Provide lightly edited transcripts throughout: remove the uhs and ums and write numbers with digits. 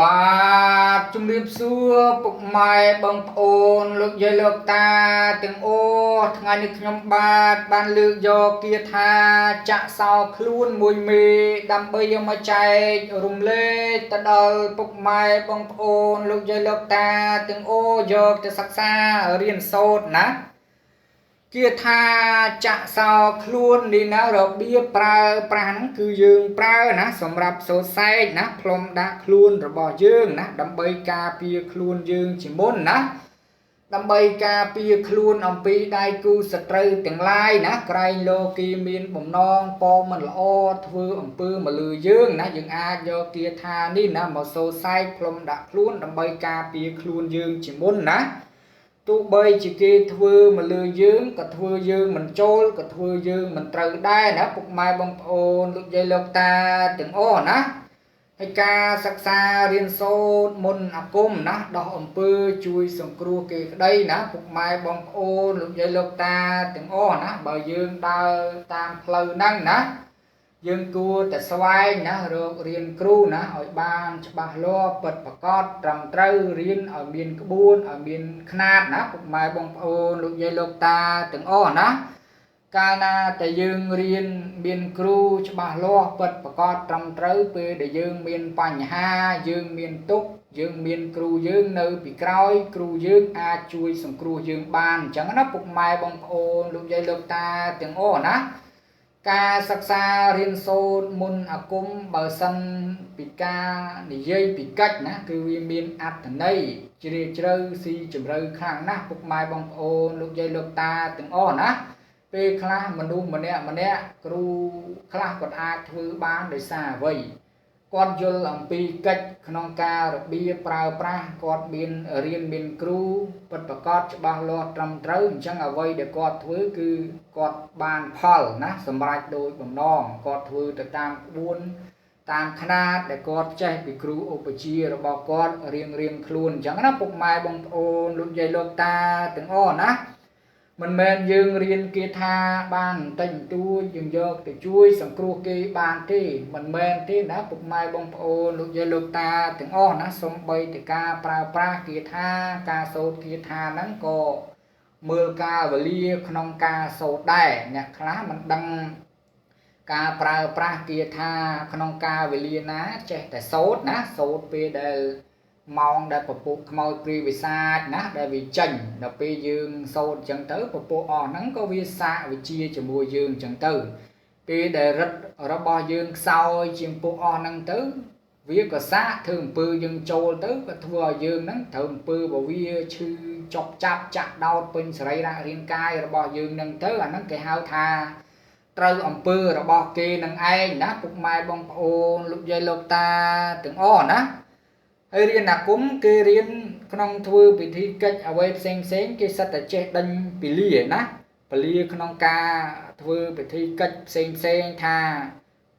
បាទជំរាបសួរពុកម៉ែបងប្អូនលោកយាយលោកតាទាំងអស់ថ្ងៃនេះខ្ញុំបានលើកយកគាថាចាក់សោខ្លួនមួយមេដើម្បីយកមកចែករំលែកទៅដល់ពុកម៉ែបងប្អូនលោកយាយលោកតាទាំងអស់យកទៅសិក្សារៀនសូត្រណាគាថាចាក់សោខ្លួននេះណារបៀបប្រើប្រាស់ហ្នឹងគឺយើងប្រើណាសម្រាប់សូត្រសែកណាផ្លុំដាក់ខ្លួនរបស់យើងណាដើម្បីការពារខ្លួនយើងជាមុនណាដើម្បីការពារខ្លួនអំពីដៃគូសត្រូវទាំងឡាយណាក្រែងលោកគេមានបំណងប៉មិនល្អធ្វើអំពើមកលើយើងណាយើងអាចយកគាថានេះណាមកសូត្រសែកផ្លុំដាក់ខ្លួនដើម្បីការពារខ្លួនយើងជាមុនណាទោះបីជាគេធ្វើមកលើយើងក៏ធ្វើយើងមិនចូលក៏ធ្វើយើងមិនត្រូវដែរណាពុកម៉ែបងប្អូនលោកយាយលោកតាទាំងអស់ណាហើយការសិក្សារៀនសូត្រមុនអាគមណាដោះអំពើជួយសង្គ្រោះគេក្តីណាពុកម៉ែបងប្អូនលោកយាយលោកតាទាំងអស់ណាបើយើងដើរតាមផ្លូវហ្នឹងណាយើងគួរតែស្វែងណារករៀនគ្រូណាឲ្យបានច្បាស់លាស់ពិតប្រាកដត្រឹមត្រូវរៀនឲ្យមានក្បួនឲ្យមានຂ្នាតណាពុកម៉ែបងប្អូនលោកយាយលោកតាទាំងអស់ណាកាលណាតែយើងរៀនមានគ្រូច្បាស់លាស់ពិតប្រាកដត្រឹមត្រូវពេលដែលយើងមានបញ្ហាយើងមានទុក្ខយើងមានគ្រូយើងនៅពីក្រោយគ្រូយើងអាចជួយសង្គ្រោះយើងបានអញ្ចឹងណាពុកម៉ែបងប្អូនលោកយាយលោកតាទាំងអស់ណាការសិក្សារៀនសូត្រមុនអាគមបើសិនពីការនិយាយពីកិច្ចណាគឺវាមានអត្ថន័យជ្រាលជ្រៅស៊ីជម្រៅខ្លាំងណាស់ពុកម៉ែបងប្អូនលោកយាយលោកតាទាំងអស់ណាពេលខ្លះមនុស្សម្នាក់គ្រូខ្លះគាត់អាចធ្វើបានដោយសារអ្វីគាត់យល់អំពីកិច្ចក្នុងការរបៀបប្រើប្រាស់គាត់មានរៀនមានគ្រូពិតប្រាកដច្បាស់លាស់ត្រឹមត្រូវអញ្ចឹងអ្វីដែលគាត់ធ្វើគឺគាត់បានផលណាសម្រាប់ដោយបំណងគាត់ធ្វើទៅតាមក្បួនតាមຂ្នាតដែលគាត់ចេះពីគ្រូឧបជារបស់គាត់រៀងខ្លួនអញ្ចឹងណាពុកម៉ែបងប្អូនលោកយាយលោកតាទាំងអស់ណាមិនមែនយើងរៀនគាថាបានបន្តិចបន្តួចយើងយកទៅជួយសង្គ្រោះគេបានទេមិនមែនទេណាពុកម៉ែបងប្អូនលោកយាយលោកតាទាំងអស់ណាសូម្បីតែការប្រើប្រាស់គាថាការសូត្រគាថាហ្នឹងក៏មើលកាលវេលាក្នុងការសូត្រដែរអ្នកខ្លះមិនដឹងការប្រើប្រាស់គាថាក្នុងកាលវេលាណាចេះតែសូត្រណាសូត្រពេលដែលម៉ោងដែលពពុះខ្មោចព្រាយវិសាចណាដែលវាចេញដល់ពេលយើងសូត្រអញ្ចឹងទៅពពុះអស់ហ្នឹងក៏វាសាកវិជាជាមួយយើងអញ្ចឹងទៅពេលដែលរិទ្ធរបស់យើងខ្សោយជាងពុះអស់ហ្នឹងទៅវាក៏សាកធ្វើអំពើយើងចូលទៅក៏ធ្វើឲ្យយើងហ្នឹងត្រូវអំពើបើវាឈឺចុកចាប់ចាក់ដោតពេញសរីរៈរាងកាយរបស់យើងហ្នឹងទៅអាហ្នឹងគេហៅថាត្រូវអំពើរបស់គេនឹងឯងណាពុកម៉ែបងប្អូនលោកយាយលោកតាទាំងអស់ណាហើយរៀនអាគមគេរៀនក្នុងធ្វើពិធីកិច្ចអ្វីផ្សេងគេសិតតែចេះដេញពលាណាពលាក្នុងការធ្វើពិធីកិច្ចផ្សេងថា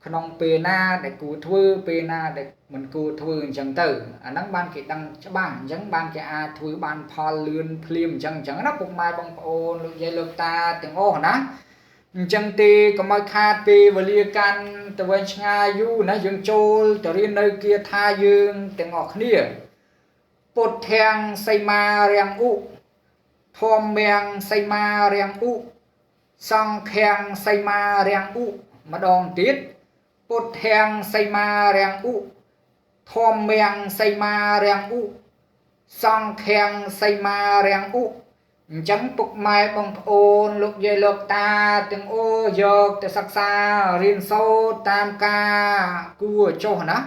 ក្នុងពេលណាដែលគួរធ្វើពេលណាដែលមិនគួរធ្វើអញ្ចឹងទៅអាហ្នឹងបានគេដឹងច្បាស់អញ្ចឹងបានគេអាចធ្វើបានផលលឿនភ្លាមអញ្ចឹងណាពុកម៉ែបងប្អូនលោកយាយលោកតាទាំងអស់ណាអញ្ចឹងទេកុំឲ្យខាតពេលវេលាកាន់ទៅវិញឆ្ងាយយូរណាយើងចូលទៅរៀននៅគាថាយើងទាំងអស់គ្នាពុទ្ធាំងសីមារាំងឧធម្មំសីមារាំងឧសង្ឃាំងសីមារាំងឧម្ដងទៀតពុទ្ធាំងសីមារាំងឧធម្មំសីមារាំងឧសង្ឃាំងសីមារាំងឧអញ្ចឹងពុកម៉ែបងប្អូនលោកយាយលោកតាទាំងអស់យកទៅសិក្សារៀនសូត្រតាមការគួរចុះណា